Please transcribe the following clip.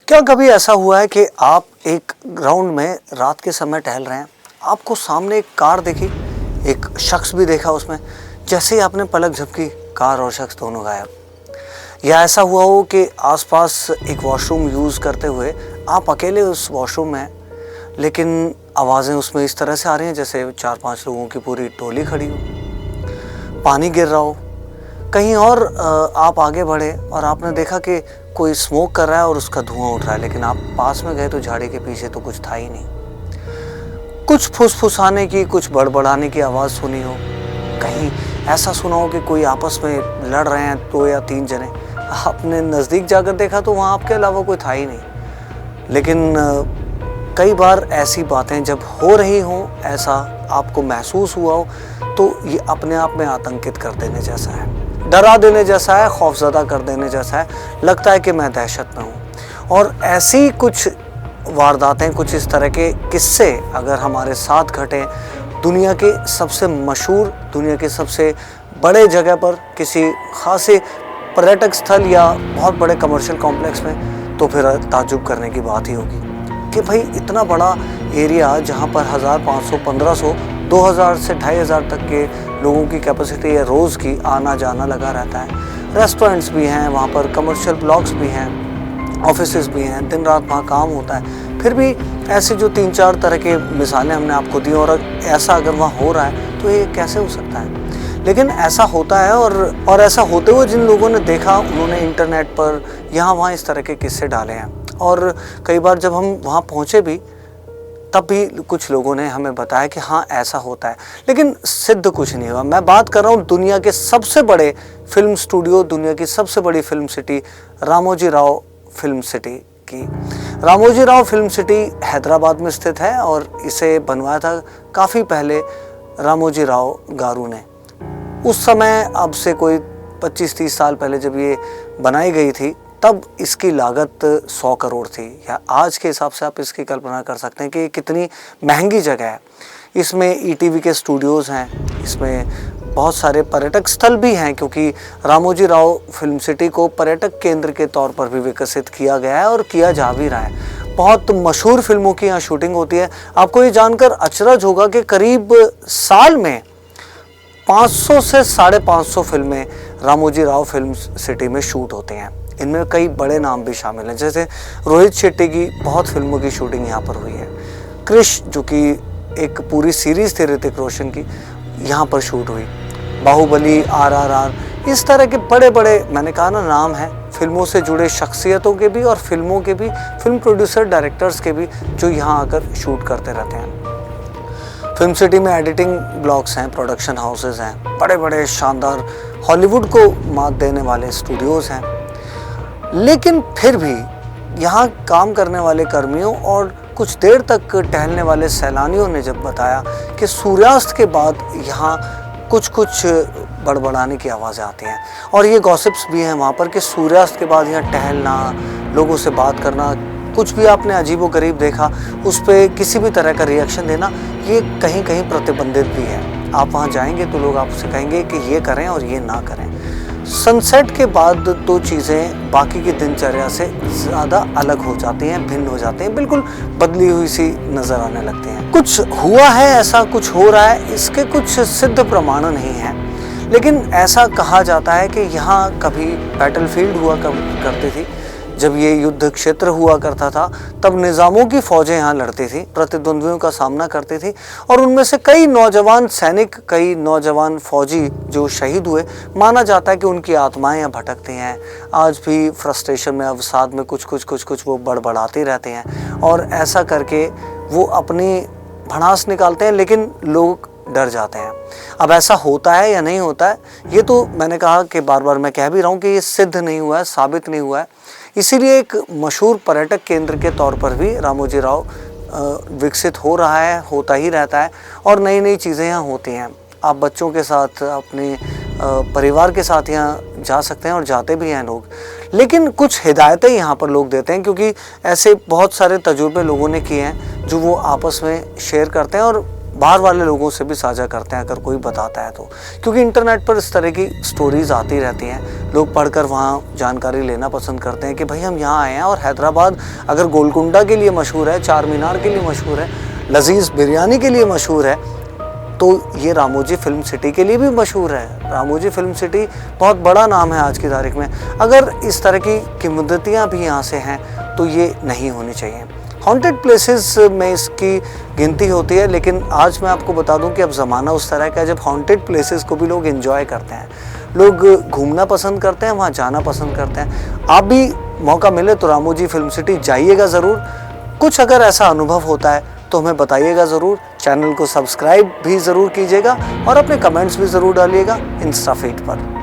क्या कभी ऐसा हुआ है कि आप एक ग्राउंड में रात के समय टहल रहे हैं, आपको सामने एक कार दिखी, एक शख्स भी देखा उसमें, जैसे ही आपने पलक झपकी कार और शख्स दोनों गायब। या ऐसा हुआ हो कि आसपास एक वॉशरूम यूज़ करते हुए आप अकेले उस वॉशरूम में हैं, लेकिन आवाज़ें उसमें इस तरह से आ रही हैं जैसे 4-5 लोगों की पूरी टोली खड़ी हो, पानी गिर रहा हो। कहीं और आप आगे बढ़े और आपने देखा कि कोई स्मोक कर रहा है और उसका धुआं उठ रहा है, लेकिन आप पास में गए तो झाड़ी के पीछे तो कुछ था ही नहीं। कुछ फुसफुसाने की, कुछ बड़बड़ाने की आवाज़ सुनी हो, कहीं ऐसा सुना हो कि कोई आपस में लड़ रहे हैं 2 या 3 जने। आपने नज़दीक जाकर देखा तो वहाँ आपके अलावा कोई था ही नहीं। लेकिन कई बार ऐसी बातें जब हो रही हों, ऐसा आपको महसूस हुआ हो, तो ये अपने आप में आतंकित कर देने जैसा है, डरा देने जैसा है, खौफज़दा कर देने जैसा है। लगता है कि मैं दहशत में हूँ। और ऐसी कुछ वारदातें, कुछ इस तरह के किस्से अगर हमारे साथ घटें दुनिया के सबसे मशहूर, दुनिया के सबसे बड़े जगह पर, किसी खासे पर्यटक स्थल या बहुत बड़े कमर्शियल कॉम्प्लेक्स में, तो फिर ताज्जुब करने की बात ही होगी कि भाई इतना बड़ा एरिया जहाँ पर 1500, 1500, 2000 से 2500 तक के लोगों की कैपेसिटी है, रोज़ की आना जाना लगा रहता है। रेस्टोरेंट्स भी हैं वहाँ पर, कमर्शियल ब्लॉक्स भी हैं, ऑफिसेस भी हैं, दिन रात वहाँ काम होता है। फिर भी ऐसी जो 3-4 तरह के मिसालें हमने आपको दी, और ऐसा अगर वहाँ हो रहा है तो ये कैसे हो सकता है? लेकिन ऐसा होता है, और ऐसा होते हुए जिन लोगों ने देखा उन्होंने इंटरनेट पर यहाँ वहाँ इस तरह के किस्से डाले हैं। और कई बार जब हम वहाँ पहुँचे भी, तब भी कुछ लोगों ने हमें बताया कि हाँ ऐसा होता है, लेकिन सिद्ध कुछ नहीं हुआ। मैं बात कर रहा हूँ दुनिया के सबसे बड़े फिल्म स्टूडियो, दुनिया की सबसे बड़ी film city Ramoji Rao film city की। रामोजी राव फिल्म सिटी हैदराबाद में स्थित है और इसे बनवाया था काफ़ी पहले रामोजी राव गारू ने। उस समय, अब से कोई 25-30 साल पहले जब ये बनाई गई थी, तब इसकी लागत 100 करोड़ थी। या आज के हिसाब से आप इसकी कल्पना कर सकते हैं कि कितनी महंगी जगह है। इसमें ईटीवी के स्टूडियोज़ हैं, इसमें बहुत सारे पर्यटक स्थल भी हैं, क्योंकि रामोजी राव फिल्म सिटी को पर्यटक केंद्र के तौर पर भी विकसित किया गया है और किया जा भी रहा है। बहुत मशहूर फिल्मों की यहाँ शूटिंग होती है। आपको ये जानकर अचरज होगा कि करीब साल में 500 से 550 फिल्में रामोजी राव फिल्म सिटी में शूट होते हैं। इनमें कई बड़े नाम भी शामिल हैं, जैसे रोहित शेट्टी की बहुत फिल्मों की शूटिंग यहाँ पर हुई है। क्रिश, जो कि एक पूरी सीरीज़ थी ऋतिक रोशन की, यहाँ पर शूट हुई। बाहुबली, RRR, इस तरह के बड़े बड़े, मैंने कहा ना, नाम हैं फिल्मों से जुड़े शख्सियतों के भी और फिल्मों के भी, फिल्म प्रोड्यूसर, डायरेक्टर्स के भी, जो यहाँ आकर शूट करते रहते हैं। फिल्म सिटी में एडिटिंग ब्लॉक्स हैं, प्रोडक्शन हाउसेस हैं, बड़े बड़े शानदार हॉलीवुड को मात देने वाले स्टूडियोज़ हैं। लेकिन फिर भी यहाँ काम करने वाले कर्मियों और कुछ देर तक टहलने वाले सैलानियों ने जब बताया कि सूर्यास्त के बाद यहाँ कुछ बड़बड़ाने की आवाज़ें आती हैं, और ये गॉसिप्स भी हैं वहाँ पर कि सूर्यास्त के बाद यहाँ टहलना, लोगों से बात करना, कुछ भी आपने अजीबोगरीब देखा, उस पर किसी भी तरह का रिएक्शन देना, ये कहीं कहीं प्रतिबंधित भी है। आप वहाँ जाएंगे तो लोग आपसे कहेंगे कि ये करें और ये ना करें। सनसेट के बाद तो चीज़ें बाकी की दिनचर्या से ज़्यादा अलग हो जाती हैं, भिन्न हो जाती हैं, बिल्कुल बदली हुई सी नज़र आने लगती हैं। कुछ हुआ है, ऐसा कुछ हो रहा है, इसके कुछ सिद्ध प्रमाण नहीं हैं, लेकिन ऐसा कहा जाता है कि यहाँ कभी बैटलफील्ड हुआ करती थी। जब ये युद्ध क्षेत्र हुआ करता था, तब निज़ामों की फ़ौजें यहाँ लड़ती थी, प्रतिद्वंद्वियों का सामना करती थी, और उनमें से कई नौजवान सैनिक, कई नौजवान फ़ौजी जो शहीद हुए, माना जाता है कि उनकी आत्माएं यहाँ भटकती हैं। आज भी फ्रस्ट्रेशन में, अवसाद में कुछ वो बड़बड़ाते रहते हैं, और ऐसा करके वो अपनी भड़ास निकालते हैं, लेकिन लोग डर जाते हैं। अब ऐसा होता है या नहीं होता है, ये तो मैंने कहा कि बार बार मैं कह भी रहा हूँ कि ये सिद्ध नहीं हुआ है, साबित नहीं हुआ है। इसीलिए एक मशहूर पर्यटक केंद्र के तौर पर भी रामोजी राव विकसित हो रहा है, होता ही रहता है, और नई नई चीज़ें यहाँ होती हैं। आप बच्चों के साथ, अपने परिवार के साथ यहाँ जा सकते हैं, और जाते भी हैं लोग। लेकिन कुछ हिदायतें यहाँ पर लोग देते हैं, क्योंकि ऐसे बहुत सारे तजुर्बे लोगों ने किए हैं जो वो आपस में शेयर करते हैं, और बाहर वाले लोगों से भी साझा करते हैं अगर कोई बताता है तो, क्योंकि इंटरनेट पर इस तरह की स्टोरीज आती रहती हैं। लोग पढ़कर वहाँ जानकारी लेना पसंद करते हैं कि भाई हम यहाँ आए हैं और हैदराबाद अगर गोलकुंडा के लिए मशहूर है, चार मीनार के लिए मशहूर है, लजीज बिरयानी के लिए मशहूर है, तो ये रामोजी फिल्म सिटी के लिए भी मशहूर है। रामोजी फिल्म सिटी बहुत बड़ा नाम है आज की तारीख में। अगर इस तरह की किंवदंतियाँ भी यहाँ से हैं तो ये नहीं होनी चाहिए। हॉन्टेड प्लेसेस में इसकी गिनती होती है, लेकिन आज मैं आपको बता दूं कि अब ज़माना उस तरह का है जब हॉन्टेड प्लेसेस को भी लोग एंजॉय करते हैं, लोग घूमना पसंद करते हैं, वहाँ जाना पसंद करते हैं। आप भी मौका मिले तो रामोजी फिल्म सिटी जाइएगा ज़रूर। कुछ अगर ऐसा अनुभव होता है तो हमें बताइएगा ज़रूर। चैनल को सब्सक्राइब भी ज़रूर कीजिएगा और अपने कमेंट्स भी ज़रूर डालिएगा इंस्टा फीड पर।